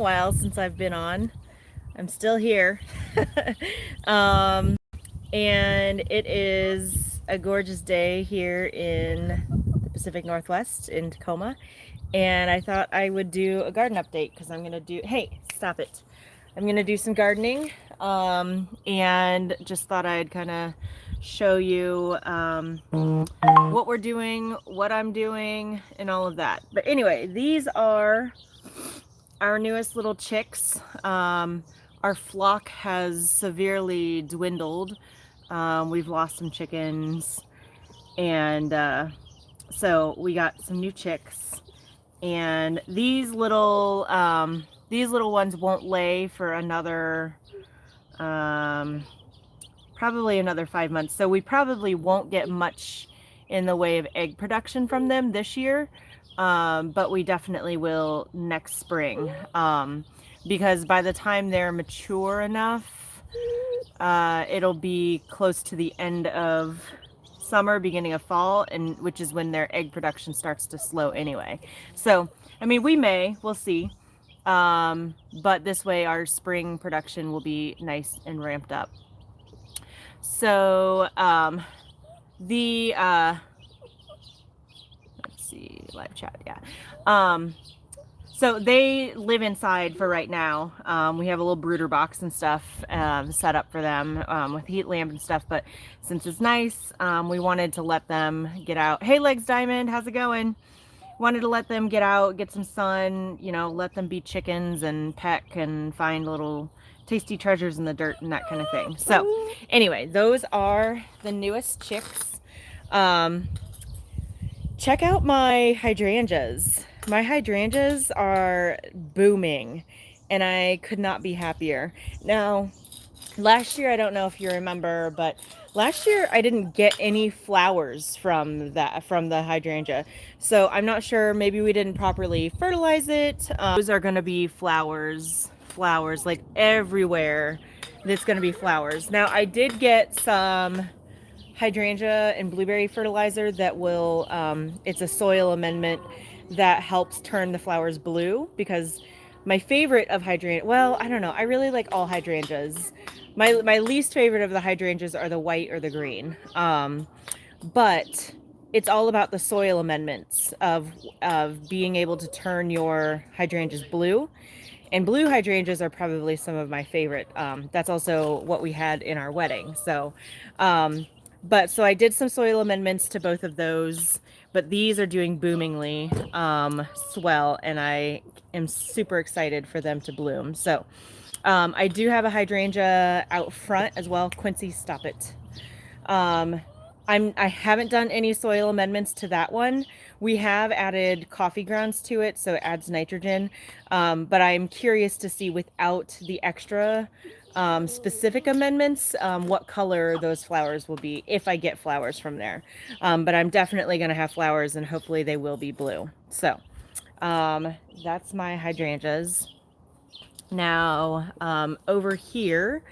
a while since I've been on. I'm still here. And it is a gorgeous day here in the Pacific Northwest in Tacoma. And I thought I would do a garden update because I'm going to do, hey, stop it. I'm going to do some gardening. And just thought I'd kind of show you what we're doing, what I'm doing, and all of that. But anyway, these are our newest little chicks. Our flock has severely dwindled. We've lost some chickens, and so we got some new chicks. And these little ones won't lay for another probably another 5 months. So we probably won't get much in the way of egg production from them this year. But we definitely will next spring, because by the time they're mature enough, it'll be close to the end of summer, beginning of fall, and which is when their egg production starts to slow anyway. So, I mean, we'll see. But this way our spring production will be nice and ramped up. So, let's see, live chat, yeah. So they live inside for right now. We have a little brooder box and stuff set up for them with heat lamp and stuff. But since it's nice, we wanted to let them get out. Hey, Legs Diamond, how's it going? Wanted to let them get out, get some sun, you know, let them be chickens and peck and find little tasty treasures in the dirt and that kind of thing. So anyway, those are the newest chicks. Check out my hydrangeas. My hydrangeas are booming, and I could not be happier. Now, last year, I don't know if you remember, but last year I didn't get any flowers from the hydrangea. So I'm not sure, maybe we didn't properly fertilize it. Those are going to be flowers like everywhere. That's going to be flowers. Now, I did get some hydrangea and blueberry fertilizer that will it's a soil amendment that helps turn the flowers blue, because my favorite of hydrangea, well, I don't know, I really like all hydrangeas. My least favorite of the hydrangeas are the white or the green, but it's all about the soil amendments of being able to turn your hydrangeas blue. And blue hydrangeas are probably some of my favorite. That's also what we had in our wedding. So so I did some soil amendments to both of those, but these are doing boomingly swell, and I am super excited for them to bloom. So I do have a hydrangea out front as well. Quincy, stop it. I haven't done any soil amendments to that one. We have added coffee grounds to it, so it adds nitrogen. But I'm curious to see, without the extra specific amendments, what color those flowers will be, if I get flowers from there. But I'm definitely going to have flowers, and hopefully they will be blue. So that's my hydrangeas. Now, over here,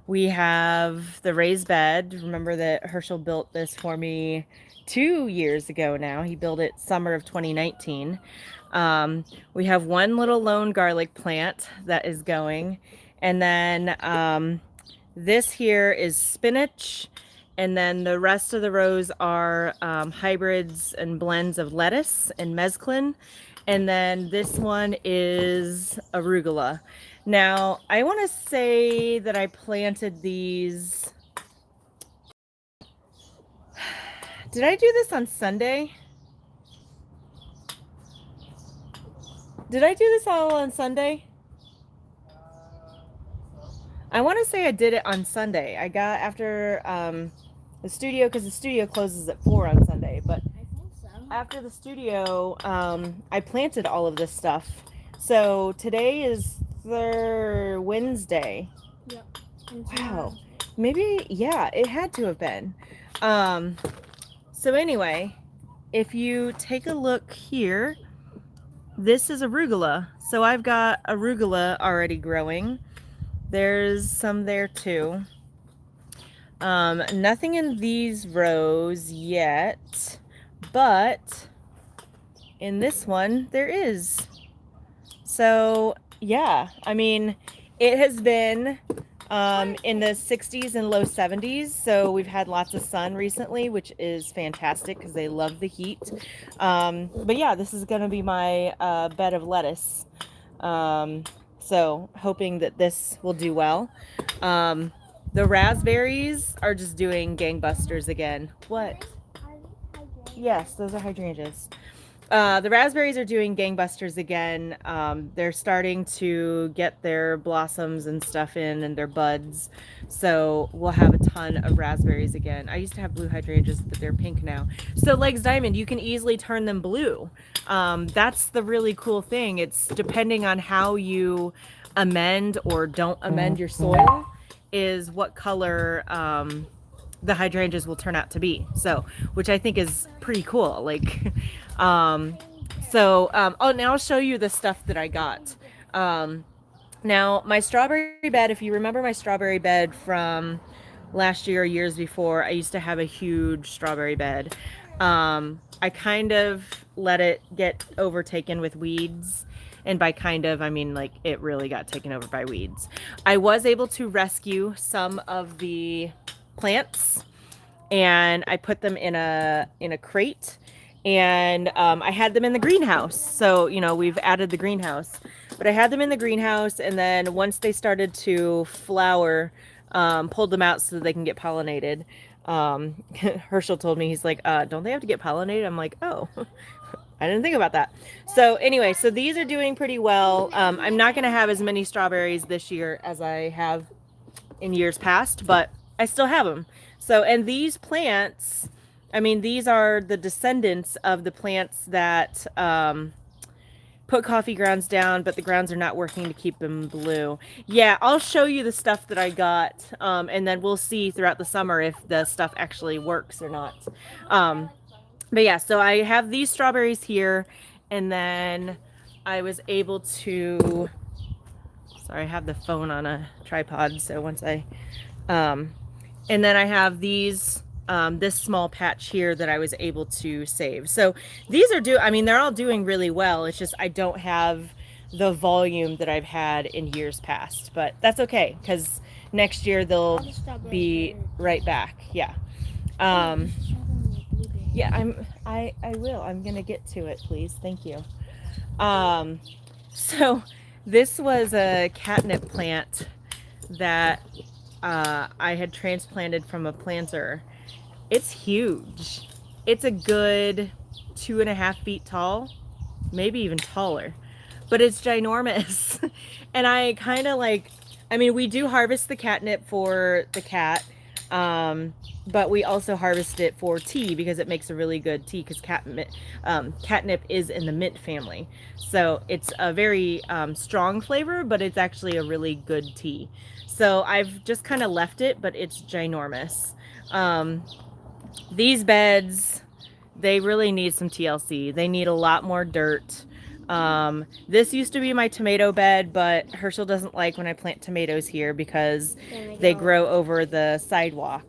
we have the raised bed. Remember that Herschel built this for me 2 years ago now. He built it summer of 2019. We have one little lone garlic plant that is going. And then this here is spinach. And then the rest of the rows are hybrids and blends of lettuce and mezclin. And then this one is arugula. Now, I want to say that I planted these. Did I do this on Sunday? Did I do this all on Sunday? I want to say I did it on Sunday. I got after the studio, because the studio closes at 4 on Sunday. But after the studio, I planted all of this stuff. So today is Wednesday. Yep. Wow. Maybe, yeah, it had to have been. So anyway, if you take a look here, this is arugula. So I've got arugula already growing. There's some there too. Nothing in these rows yet, but in this one there is. So Yeah, I mean, it has been in the 60s and low 70s, so we've had lots of sun recently, which is fantastic because they love the heat. But yeah, this is going to be my bed of lettuce. So hoping that this will do well. The raspberries are just doing gangbusters again. What? Yes, those are hydrangeas. The raspberries are doing gangbusters again. They're starting to get their blossoms and stuff in and their buds. So we'll have a ton of raspberries again. I used to have blue hydrangeas, but they're pink now. So Legs Diamond, you can easily turn them blue. That's the really cool thing. It's depending on how you amend or don't amend your soil is what color the hydrangeas will turn out to be. So, which I think is pretty cool. Like, oh, now I'll show you the stuff that I got. Now, my strawberry bed, if you remember my strawberry bed from last year or years before, I used to have a huge strawberry bed. I kind of let it get overtaken with weeds. And by kind of, I mean like it really got taken over by weeds. I was able to rescue some of the plants and I put them in a crate and I had them in the greenhouse. So, you know, we've added the greenhouse, but I had them in the greenhouse. And then once they started to flower, pulled them out so that they can get pollinated. Herschel told me, he's like, don't they have to get pollinated? I'm like, oh, I didn't think about that. So anyway, so these are doing pretty well. I'm not going to have as many strawberries this year as I have in years past, but I still have them. So, and these plants, I mean, these are the descendants of the plants that put coffee grounds down, but the grounds are not working to keep them blue. Yeah, I'll show you the stuff that I got, and then we'll see throughout the summer if the stuff actually works or not. But yeah, so I have these strawberries here, and then I was able to, sorry, I have the phone on a tripod, so once and then I have these, this small patch here that I was able to save. So these are I mean, they're all doing really well. It's just I don't have the volume that I've had in years past, but that's okay because next year they'll be right back. Yeah. Yeah, I will. I'm gonna get to it, please. Thank you. So this was a catnip plant that I had transplanted from a planter. It's huge. It's a good 2.5 feet tall, maybe even taller, but it's ginormous. And I kind of like, I mean, we do harvest the catnip for the cat, but we also harvest it for tea because it makes a really good tea because catnip is in the mint family. So it's a very strong flavor, but it's actually a really good tea. So I've just kind of left it, but it's ginormous. These beds, they really need some TLC. They need a lot more dirt. This used to be my tomato bed, but Herschel doesn't like when I plant tomatoes here because they grow over the sidewalk.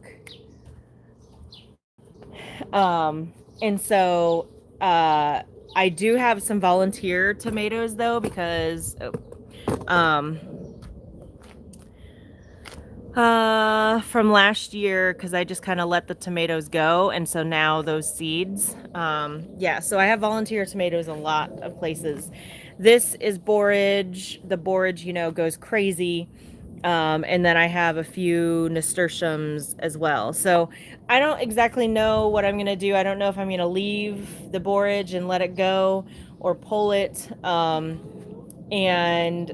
And so I do have some volunteer tomatoes though because from last year because I just kind of let the tomatoes go, and so now those seeds, yeah, so I have volunteer tomatoes in a lot of places. This is borage. The borage, you know, goes crazy. And then I have a few nasturtiums as well. So I don't exactly know what I'm going to do. I don't know if I'm going to leave the borage and let it go or pull it. And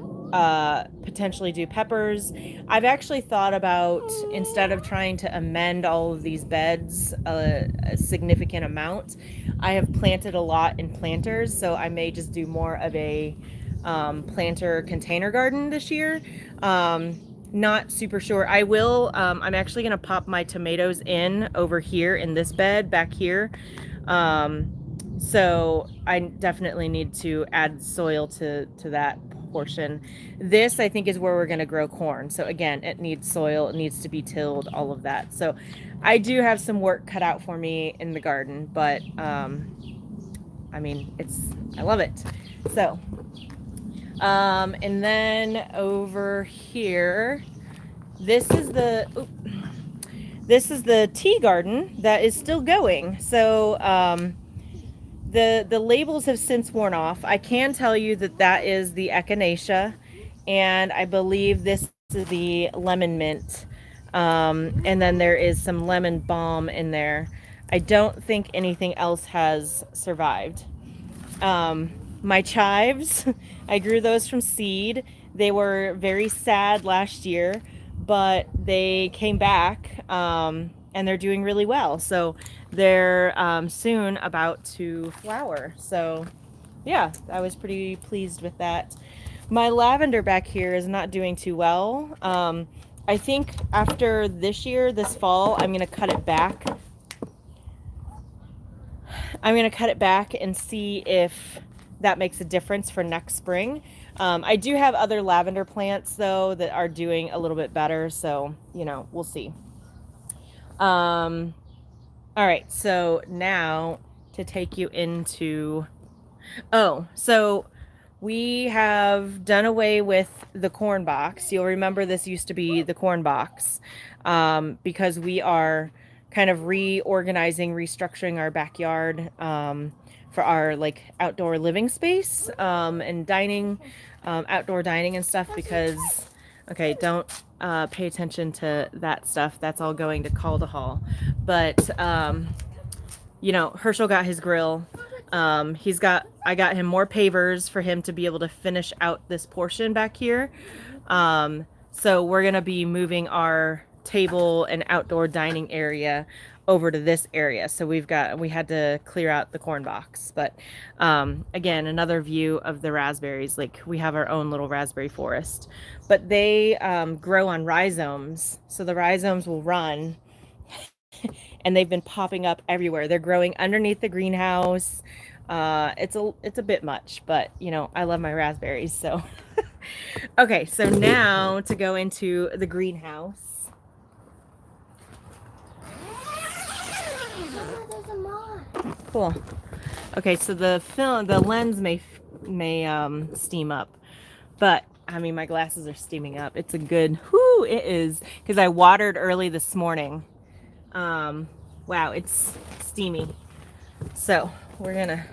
potentially do peppers. I've actually thought about, instead of trying to amend all of these beds a significant amount, I have planted a lot in planters, so I may just do more of a planter container garden this year. Not super sure. I will, I'm actually going to pop my tomatoes in over here in this bed back here. So I definitely need to add soil to that portion. This, I think, is where we're going to grow corn. So again, it needs soil, it needs to be tilled, all of that. So I do have some work cut out for me in the garden, but I mean, I love it. So And then over here, this is the tea garden that is still going. So the labels have since worn off. I can tell you that that is the echinacea, and I believe this is the lemon mint. And then there is some lemon balm in there. I don't think anything else has survived. My chives, I grew those from seed. They were very sad last year, but they came back, and they're doing really well. So they're soon about to flower. So yeah, I was pretty pleased with that. My lavender back here is not doing too well. I think after this year, this fall, I'm going to cut it back. I'm going to cut it back and see if that makes a difference for next spring. I do have other lavender plants though that are doing a little bit better, so you know, we'll see. All right, so now to take you into, so we have done away with the corn box. You'll remember this used to be the corn box, because we are kind of reorganizing, restructuring our backyard for our like outdoor living space, and dining, outdoor dining and stuff, because okay, don't pay attention to that stuff. That's all going to call to haul. But you know, Herschel got his grill. I got him more pavers for him to be able to finish out this portion back here. So we're gonna be moving our table and outdoor dining area over to this area. So we had to clear out the corn box. But again, another view of the raspberries. Like, we have our own little raspberry forest, but they grow on rhizomes. So the rhizomes will run and they've been popping up everywhere. They're growing underneath the greenhouse. It's a bit much, but you know, I love my raspberries. So okay, so now to go into the greenhouse. Cool. Okay, so the lens may steam up, but I mean, my glasses are steaming up. It's a good, whoo, it is, because I watered early this morning. Wow, it's steamy. So we're gonna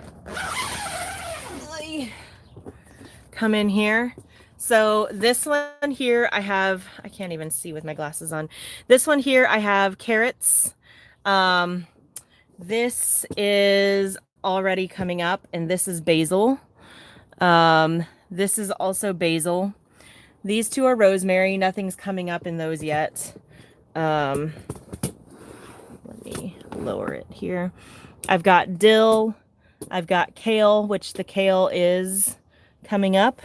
come in here. So this one here, I can't even see with my glasses on. This one here, I have carrots. This is already coming up, and this is basil. This is also basil. These two are rosemary. Nothing's coming up in those yet. Let me lower it here. I've got dill. I've got kale, which the kale is coming up.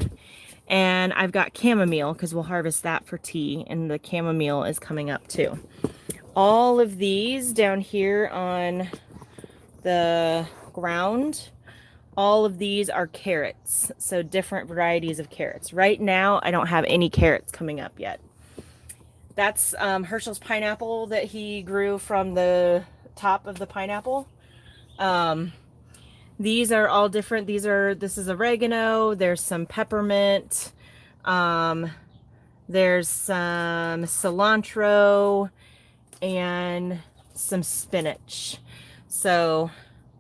And I've got chamomile, because we'll harvest that for tea, and the chamomile is coming up too. All of these down here on the ground, all of these are carrots. So different varieties of carrots. Right now, I don't have any carrots coming up yet. That's Herschel's pineapple that he grew from the top of the pineapple. These are all different. This is oregano. There's some peppermint. There's some cilantro and some spinach. So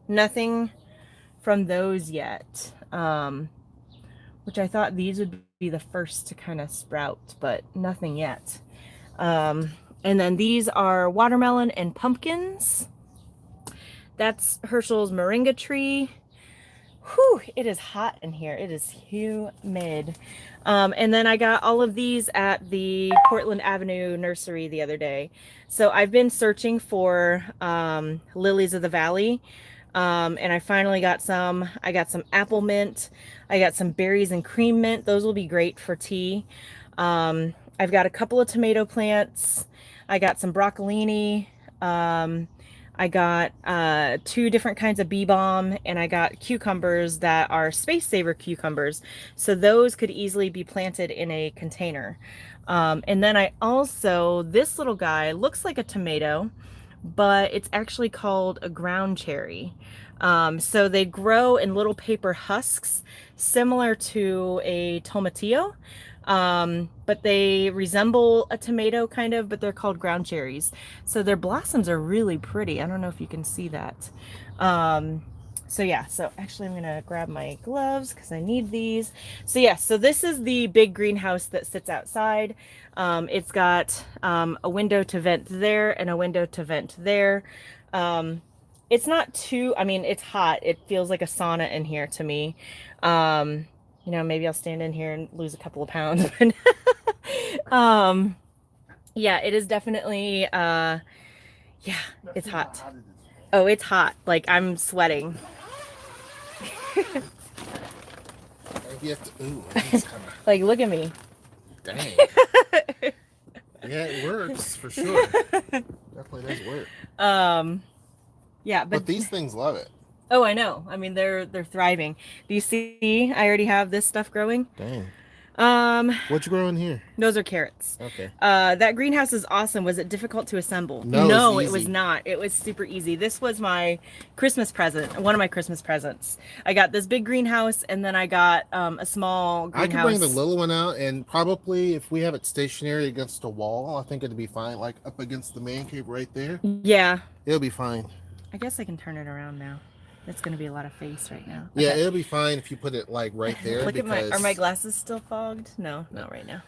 nothing from those yet, which I thought these would be the first to kind of sprout, but nothing yet. And then these are watermelon and pumpkins. That's Herschel's Moringa tree. Whew, it is hot in here. It is humid. And then I got all of these at the Portland Avenue nursery the other day. So I've been searching for lilies of the valley. And I finally got some. I got some apple mint. I got some berries and cream mint. Those will be great for tea. I've got a couple of tomato plants. I got some broccolini. I got 2 different kinds of bee balm, and I got cucumbers that are space saver cucumbers. So those could easily be planted in a container. And then I also, this little guy looks like a tomato, but it's actually called a ground cherry. So they grow in little paper husks, similar to a tomatillo, but they resemble a tomato kind of, but they're called ground cherries. So their blossoms are really pretty. I don't know if you can see that. So yeah, so actually I'm gonna grab my gloves because I need these. So yeah, so this is the big greenhouse that sits outside. It's got a window to vent there and a window to vent there. It's not too, I mean, it's hot. It feels like a sauna in here to me. You know, maybe I'll stand in here and lose a couple of pounds. um, yeah, it is definitely, yeah, it's hot. Oh, it's hot. Like I'm sweating. You have to, ooh, it's kinda, Like, look at me. dang. Yeah, it works for sure. Definitely does work. Yeah, But these things love it. oh, I know. I mean, they're thriving. Do you see? I already have this stuff growing. Dang. Um, What you growing here? those are carrots. Okay. That greenhouse is awesome. Was it difficult to assemble? No, it was not. It was super easy. This was my Christmas present, one of my Christmas presents. I got this big greenhouse, and then I got a small greenhouse. I can bring the little one out, and probably if we have it stationary against a wall, I think it'd be fine. Like up against the man cave right there. Yeah. It'll be fine. I guess I can turn it around now. It's going to be a lot of face right now. Yeah, it'll be fine if you put it like right there. Look at are my glasses still fogged? No, not right now.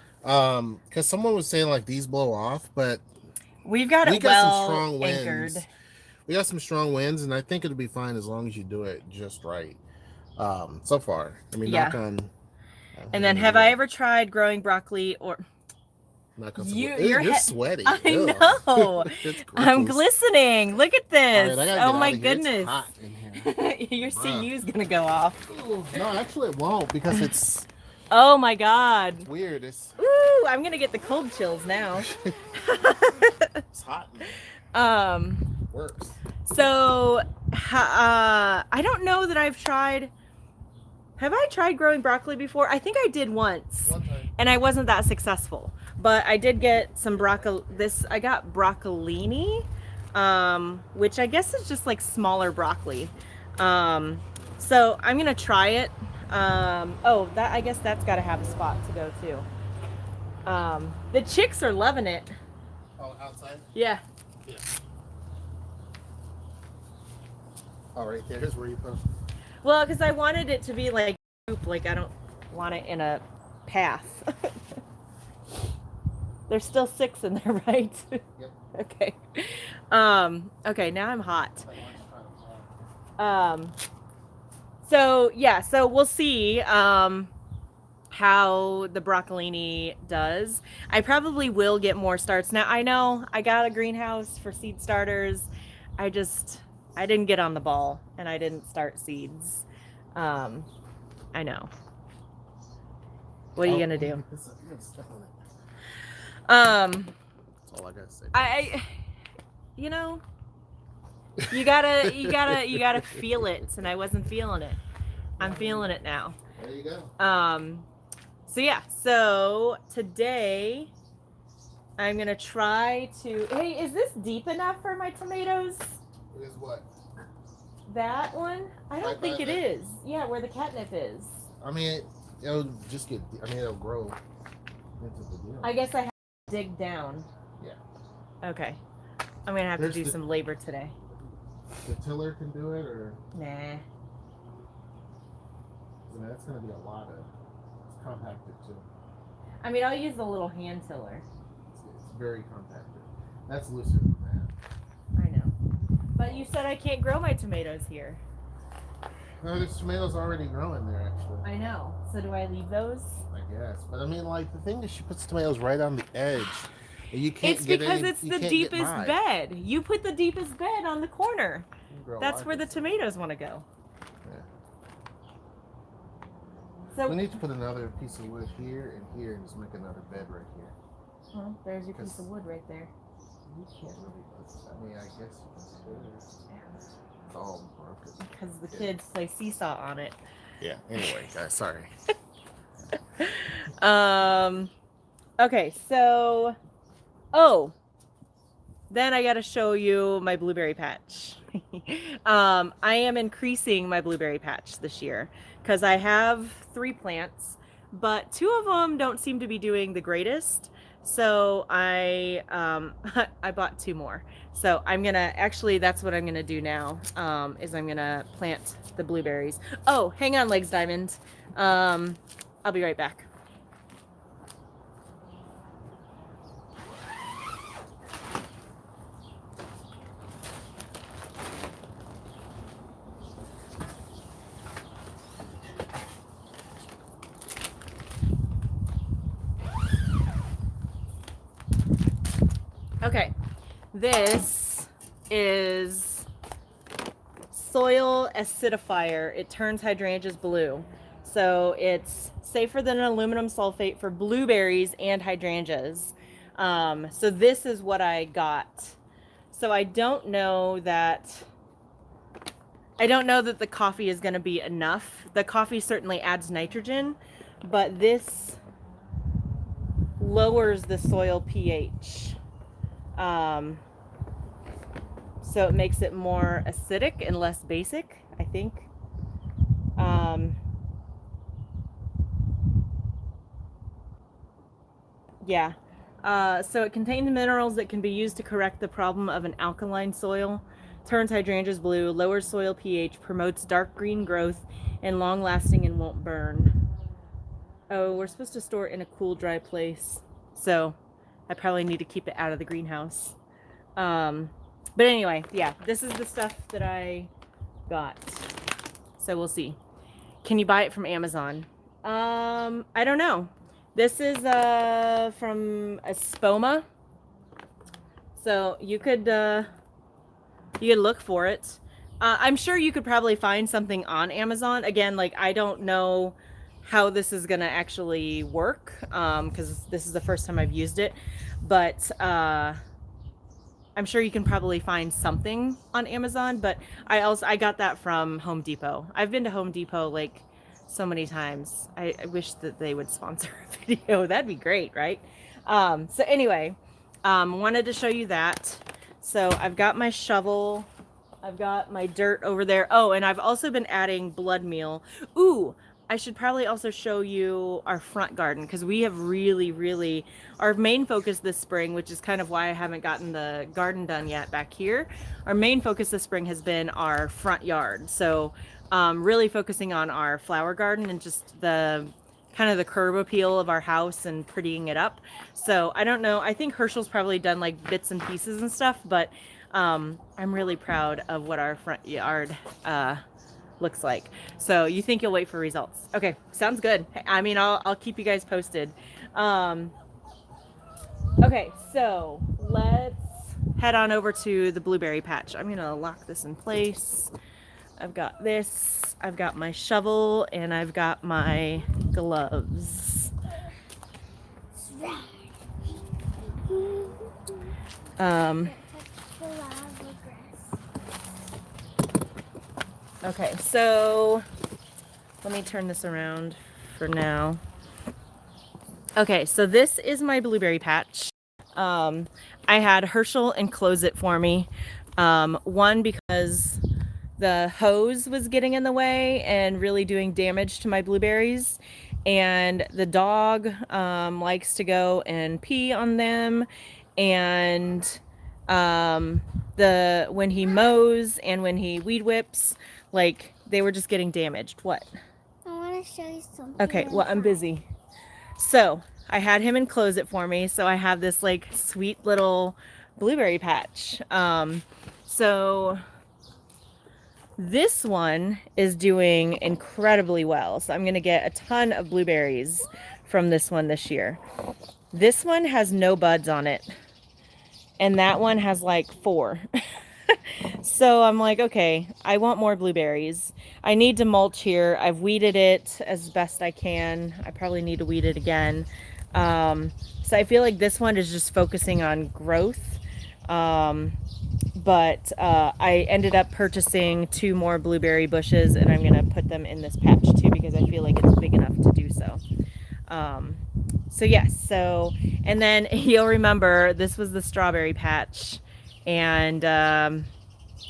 Because someone was saying like these blow off, but we got some strong winds. Anchored. We got some strong winds, and I think it'll be fine as long as you do it just right. So far, I mean, knock on. And then, have I ever tried growing broccoli or? You're sweaty. I know. I'm glistening. Look at this. Right, oh my goodness. It's hot in here. Your CU's gonna go off. Ooh, no, actually it won't because it's. Oh my God. Weird. Ooh, I'm gonna get the cold chills now. It's hot. Works. So, I don't know that I've tried. Have I tried growing broccoli before? I think I did once, and I wasn't that successful. But I did get some broccoli. I got broccolini, which I guess is just like smaller broccoli. So I'm gonna try it. I guess that's got to have a spot to go too. The chicks are loving it. Oh, outside? Yeah. Oh, right there is where you put them. Well, because I wanted it to be like I don't want it in a path. There's still 6 in there, right? Yep. Okay. Okay, now I'm hot. So yeah, so we'll see how the broccolini does. I probably will get more starts. Now I know I got a greenhouse for seed starters. I didn't get on the ball and I didn't start seeds. I know. What are you gonna do? That's all I gotta say. You know, you gotta feel it, and I wasn't feeling it. I'm feeling it now. There you go. So yeah, so today I'm gonna try to. Hey, is this deep enough for my tomatoes? It is what? That one? I don't think it is. Yeah, where the catnip is. I mean, it'll just get. I mean, it'll grow into the deal. I guess I have to dig down. Yeah. Okay. I'm gonna have to do some labor today. The tiller can do it, or nah. I mean, that's gonna be a lot of. It's compacted too. I mean, I'll use the little hand tiller. It's very compacted. That's looser than that. I know. But you said I can't grow my tomatoes here. No, there's tomatoes already growing there, actually. I know. So do I leave those? I guess. But I mean, like, the thing is, she puts tomatoes right on the edge. You can't it's because it's the deepest bed. You put the deepest bed on the corner. That's where the tomatoes want to go. Yeah. So we need to put another piece of wood here and here and just make another bed right here. Well, there's your piece of wood right there. You can't really put, I mean, I guess you can. It's all broken. Because the kids play seesaw on it. Yeah, anyway, guys, sorry. Okay, so... Oh, then I got to show you my blueberry patch. I am increasing my blueberry patch this year because I have 3 plants, but 2 of them don't seem to be doing the greatest. So I I bought 2 more. So I'm gonna actually that's what I'm gonna do now. Is I'm gonna plant the blueberries. Oh, hang on, Legs Diamond. I'll be right back. Okay, this is soil acidifier. It turns hydrangeas blue. So it's safer than an aluminum sulfate for blueberries and hydrangeas. So this is what I got. So I don't know that the coffee is going to be enough. The coffee certainly adds nitrogen, but this lowers the soil pH. So it makes it more acidic and less basic, I think. Yeah. So it contains minerals that can be used to correct the problem of an alkaline soil, turns hydrangeas blue, lowers soil pH, promotes dark green growth, and long lasting and won't burn. Oh, we're supposed to store it in a cool, dry place. So I probably need to keep it out of the greenhouse. But anyway, yeah, this is the stuff that I got. So we'll see. Can you buy it from Amazon? I don't know. This is from Espoma. So you could look for it. I'm sure you could probably find something on Amazon. Again, like I don't know how this is gonna actually work because this is the first time I've used it, but I'm sure you can probably find something on Amazon. But I got that from Home Depot. I've been to Home Depot like so many times. I wish that they would sponsor a video. That'd be great, right? So anyway, wanted to show you that. So I've got my shovel. I've got my dirt over there. Oh, and I've also been adding blood meal. Ooh, I should probably also show you our front garden because we have really, our main focus this spring, which is kind of why I haven't gotten the garden done yet back here. Our main focus this spring has been our front yard. So really focusing on our flower garden and just the kind of the curb appeal of our house and prettying it up. So I don't know. I think Herschel's probably done like bits and pieces and stuff, but I'm really proud of what our front yard looks like. So you think you'll wait for results. Okay, sounds good. I mean, I'll keep you guys posted. Okay, so let's head on over to the blueberry patch. I'm gonna lock this in place. I've got this, I've got my shovel, and I've got my gloves. Okay, so let me turn this around for now. Okay, so this is my blueberry patch. I had Herschel enclose it for me. One, because the hose was getting in the way and really doing damage to my blueberries. And the dog likes to go and pee on them. And when he mows and when he weed whips, like they were just getting damaged. What? I want to show you something. Okay, well, I'm busy. So I had him enclose it for me. So I have this like sweet little blueberry patch. So this one is doing incredibly well. So I'm going to get a ton of blueberries from this one this year. This one has no buds on it. And that one has like 4. So I'm like, okay, I want more blueberries. I need to mulch here. I've weeded it as best I can. I probably need to weed it again. So I feel like this one is just focusing on growth. But I ended up purchasing 2 more blueberry bushes, and I'm going to put them in this patch too because I feel like it's big enough to do so. So yes, and then you'll remember this was the strawberry patch, And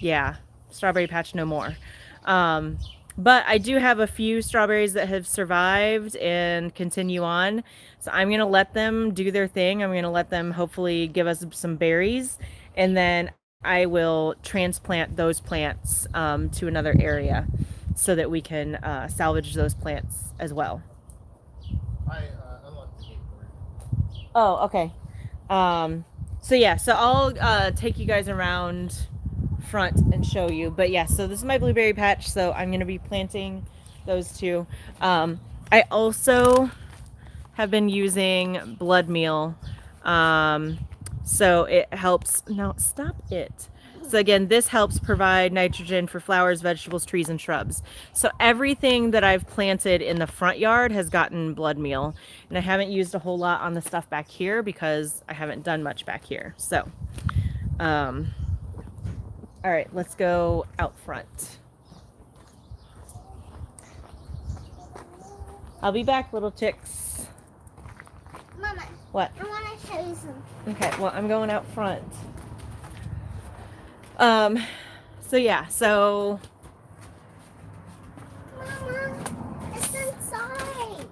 yeah, strawberry patch no more. But I do have a few strawberries that have survived and continue on. So I'm going to let them do their thing. I'm going to let them hopefully give us some berries. And then I will transplant those plants to another area so that we can salvage those plants as well. I unlocked the gate for you. Oh, okay. So yeah, so I'll take you guys around front and show you. But yeah, so this is my blueberry patch, so I'm going to be planting those two. I also have been using blood meal. So it helps. No, stop it. So again, this helps provide nitrogen for flowers, vegetables, trees, and shrubs. So everything that I've planted in the front yard has gotten blood meal. And I haven't used a whole lot on the stuff back here because I haven't done much back here. So, all right, let's go out front. I'll be back, little chicks. Mama, What? I want to show you something. Okay, well, I'm going out front. So yeah, so Mama, it's inside.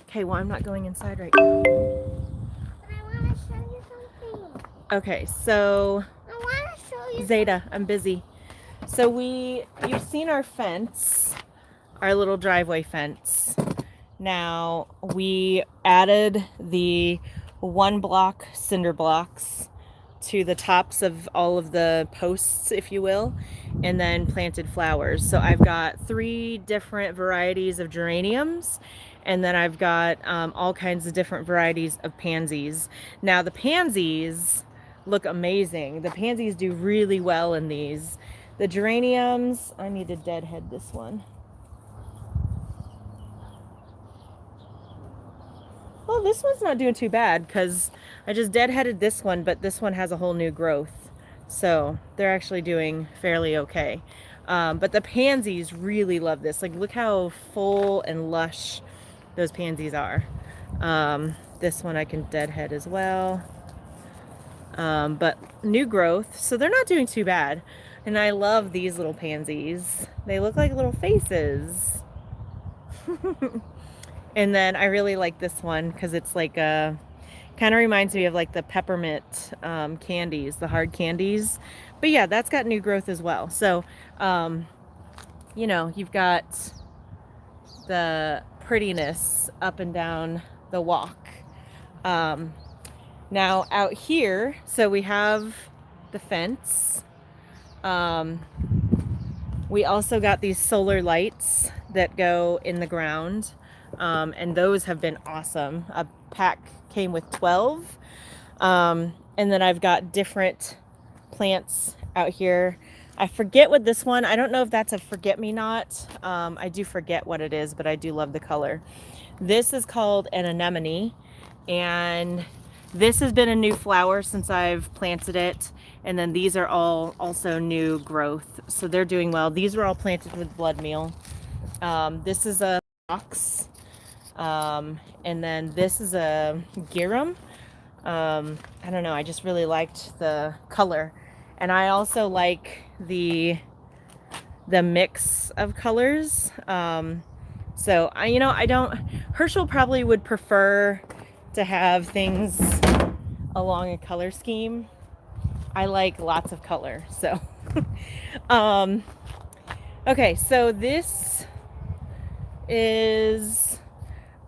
okay, well, I'm not going inside right now. But I want to show you something. Okay, so I want to show you Zeta, I'm busy. So you've seen our fence, our little driveway fence. Now we added the 1-block cinder blocks to the tops of all of the posts, if you will, and then planted flowers. So I've got 3 different varieties of geraniums, and then I've got all kinds of different varieties of pansies. Now the pansies look amazing. The pansies do really well in these. The geraniums, I need to deadhead this one. Well, this one's not doing too bad because I just deadheaded this one, but this one has a whole new growth. So they're actually doing fairly okay. But the pansies really love this. Like, look how full and lush those pansies are. This one I can deadhead as well. But new growth, so they're not doing too bad. And I love these little pansies. They look like little faces. And then I really like this one because it's like kind of reminds me of like the peppermint candies, the hard candies. But yeah, that's got new growth as well. So, you know, you've got the prettiness up and down the walk. Now out here, so we have the fence. We also got these solar lights that go in the ground. And those have been awesome. A pack came with 12. And then I've got different plants out here. I forget what this one, I don't know if that's a forget-me-not. I do forget what it is, but I do love the color. This is called an anemone, and this has been a new flower since I've planted it. And then these are all also new growth. So they're doing well. These were all planted with blood meal. This is a box. And then this is a girum. I don't know, I just really liked the color. And I also like the mix of colors. So Herschel probably would prefer to have things along a color scheme. I like lots of color, so. Okay, so this is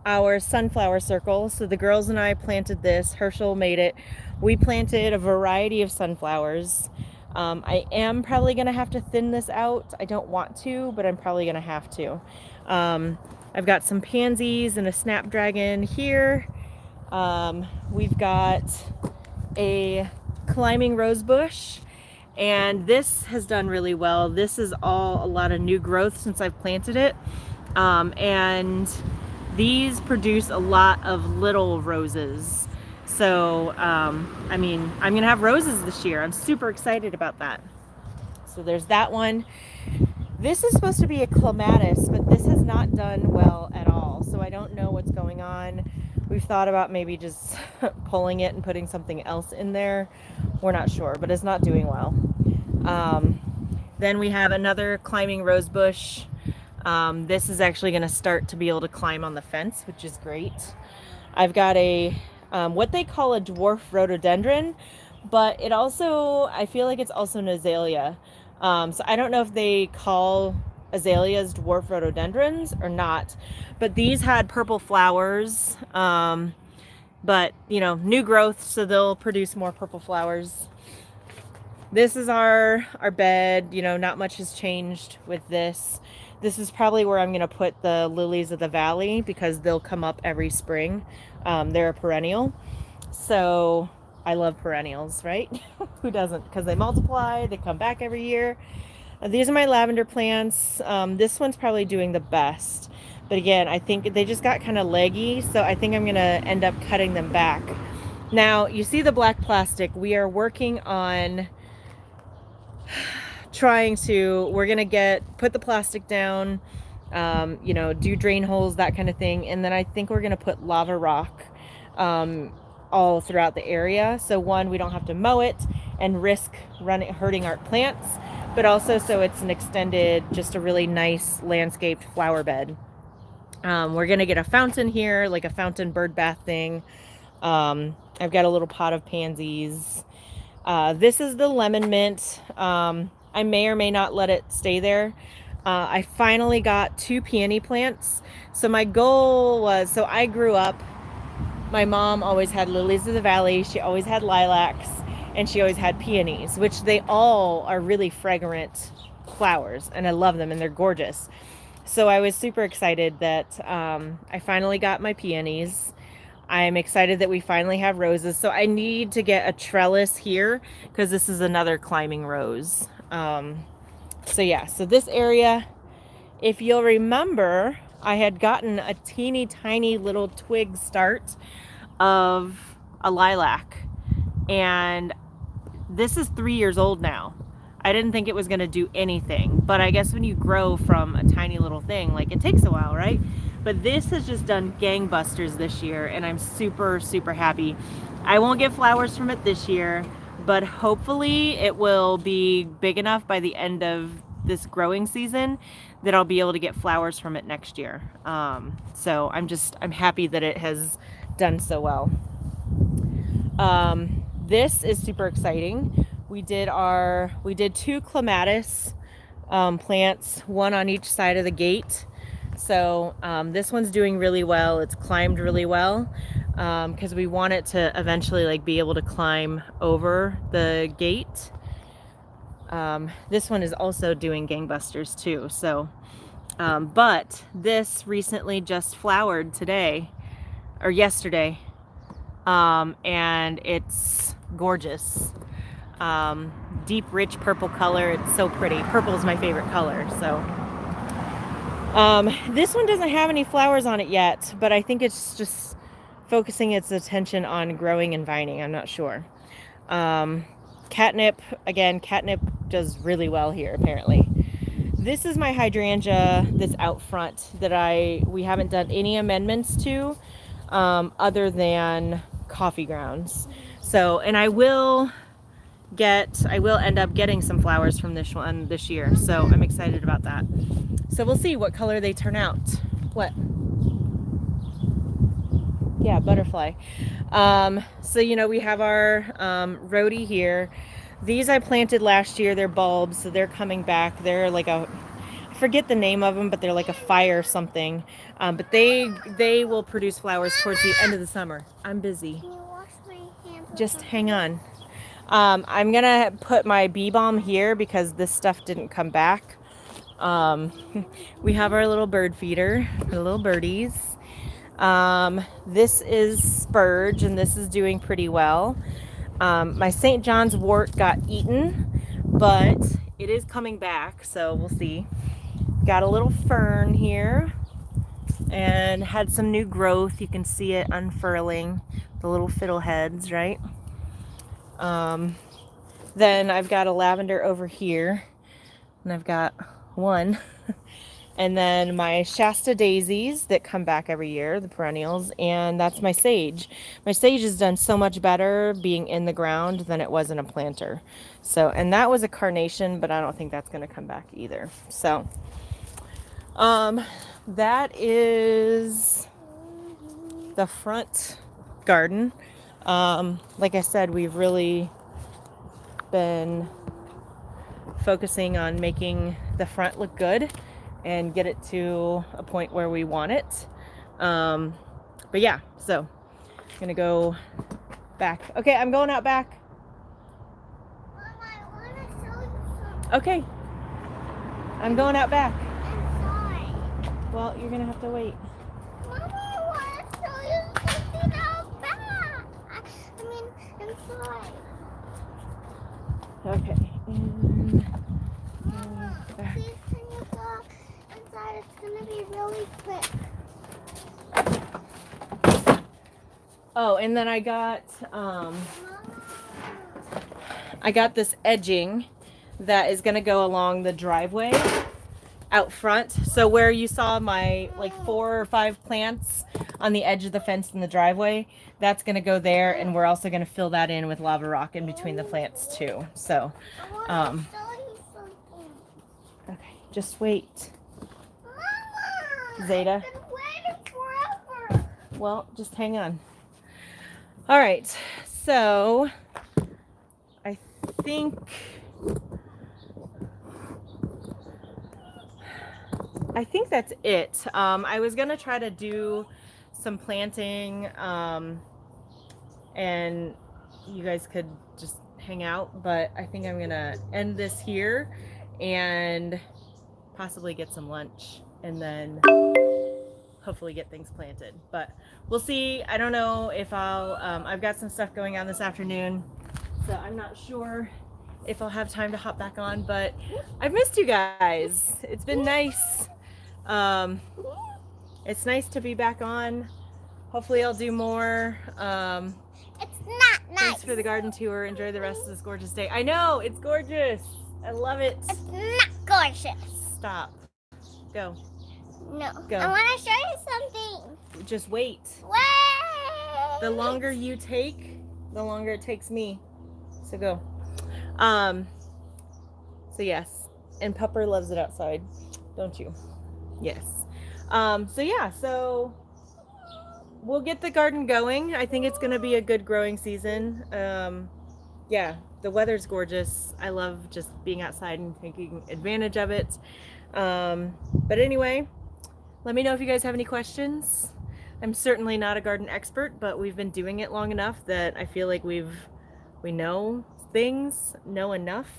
our sunflower circle. So the girls and I planted this. Herschel made it. We planted a variety of sunflowers. I am probably going to have to thin this out. I don't want to, but I'm probably going to have to. I've got some pansies and a snapdragon here. We've got a climbing rose bush, and this has done really well. This is all a lot of new growth since I've planted it. And these produce a lot of little roses. So, I mean, I'm gonna have roses this year. I'm super excited about that. So there's that one. This is supposed to be a clematis, but this has not done well at all. So I don't know what's going on. We've thought about maybe just pulling it and putting something else in there. We're not sure, but it's not doing well. Then we have another climbing rose bush. This is actually going to start to be able to climb on the fence, which is great. I've got a what they call a dwarf rhododendron, but it also, I feel like it's also an azalea. So I don't know if they call azaleas dwarf rhododendrons or not, but these had purple flowers. But you know, new growth, so they'll produce more purple flowers. This is our bed. You know, not much has changed with this. This is probably where I'm going to put the lilies of the valley because they'll come up every spring. They're a perennial. So I love perennials, right? Who doesn't? Because they multiply, they come back every year. These are my lavender plants. This one's probably doing the best. But again, I think they just got kind of leggy, so I think I'm going to end up cutting them back. Now, you see the black plastic. We are working on we're going to put the plastic down, you know, do drain holes, that kind of thing. And then I think we're going to put lava rock all throughout the area. So one, we don't have to mow it and risk hurting our plants, but also so it's an extended, just a really nice landscaped flower bed. We're going to get a fountain here, like a fountain bird bath thing. I've got a little pot of pansies. This is the lemon mint. I may or may not let it stay there. I finally got 2 peony plants. So my goal was, so I grew up, my mom always had lilies of the valley. She always had lilacs, and she always had peonies, which they all are really fragrant flowers, and I love them, and they're gorgeous. So I was super excited that I finally got my peonies. I'm excited that we finally have roses. So I need to get a trellis here because this is another climbing rose. So yeah, so this area, if you'll remember, I had gotten a teeny tiny little twig start of a lilac, and this is 3 years old now. I didn't think it was going to do anything, but I guess when you grow from a tiny little thing, like, it takes a while, right? But this has just done gangbusters this year, and I'm super, super happy. I won't get flowers from it this year, but hopefully it will be big enough by the end of this growing season that I'll be able to get flowers from it next year. So I'm happy that it has done so well. This is super exciting. We did 2 clematis plants, one on each side of the gate. So this one's doing really well. It's climbed really well because we want it to eventually, like, be able to climb over the gate. This one is also doing gangbusters too. So, but this recently just flowered today or yesterday, and it's gorgeous. Deep, rich purple color. It's so pretty. Purple is my favorite color. So. This one doesn't have any flowers on it yet, but I think it's just focusing its attention on growing and vining. I'm not sure. Catnip, again, catnip does really well here, apparently. This is my hydrangea that's out front that we haven't done any amendments to, other than coffee grounds. So, and I will end up getting some flowers from this one this year. So I'm excited about that. So we'll see what color they turn out. What? Yeah, butterfly. So, you know, we have our rhodie here. These I planted last year. They're bulbs, so they're coming back. They're like I forget the name of them, but they're like a fire something. But they will produce flowers towards the end of the summer. I'm busy. Can you wash my hands? Just hang on. I'm gonna put my bee balm here because this stuff didn't come back. We have our little bird feeder, our little birdies. This is spurge, and this is doing pretty well. My St. John's wort got eaten, but it is coming back, so we'll see. Got a little fern here and had some new growth. You can see it unfurling, the little fiddleheads, right? Then I've got a lavender over here, and I've got one. and then my Shasta daisies that come back every year, the perennials, and that's my sage. My sage has done so much better being in the ground than it was in a planter. So, and that was a carnation, but I don't think that's going to come back either. So, that is the front garden. Like I said, we've really been focusing on making the front look good and get it to a point where we want it. But yeah, so I'm gonna go back. Okay, I'm going out back. Mom, I want to show you something. Okay, I'm going out back. Inside. Well, you're gonna have to wait. Mama, I want to show you something out back. I mean, inside. Okay, and Mama, back. please can you go inside? It's gonna be really quick. Oh, and then Mama. I got this edging that is gonna go along the driveway out front. So where you saw my like 4 or 5 plants on the edge of the fence in the driveway, that's gonna go there, and we're also gonna fill that in with lava rock in between the plants too. So, I want to show you something. okay, just wait. Mama! Zeta. I've been waiting forever. Well, just hang on. All right, so I think that's it. I was gonna try to do some planting, and you guys could just hang out, but I think I'm gonna end this here and possibly get some lunch and then hopefully get things planted. But we'll see. I don't know if I've got some stuff going on this afternoon, so I'm not sure if I'll have time to hop back on, but I've missed you guys. It's been nice. It's nice to be back on. Hopefully I'll do more. It's not nice. Thanks for the garden tour. Enjoy the rest of this gorgeous day. I know, it's gorgeous. I love it. It's not gorgeous. Stop. Go. No. Go. I want to show you something. Just wait. Wait. The longer you take, the longer it takes me. So go. So yes. And Pupper loves it outside. Don't you? Yes. So yeah, so we'll get the garden going. I think it's going to be a good growing season. Yeah, the weather's gorgeous. I love just being outside and taking advantage of it. But anyway, let me know if you guys have any questions. I'm certainly not a garden expert, but we've been doing it long enough that I feel like we know things, know enough.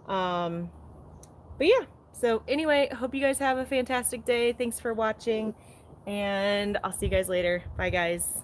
But yeah, so anyway, hope you guys have a fantastic day. Thanks for watching, and I'll see you guys later. Bye, guys.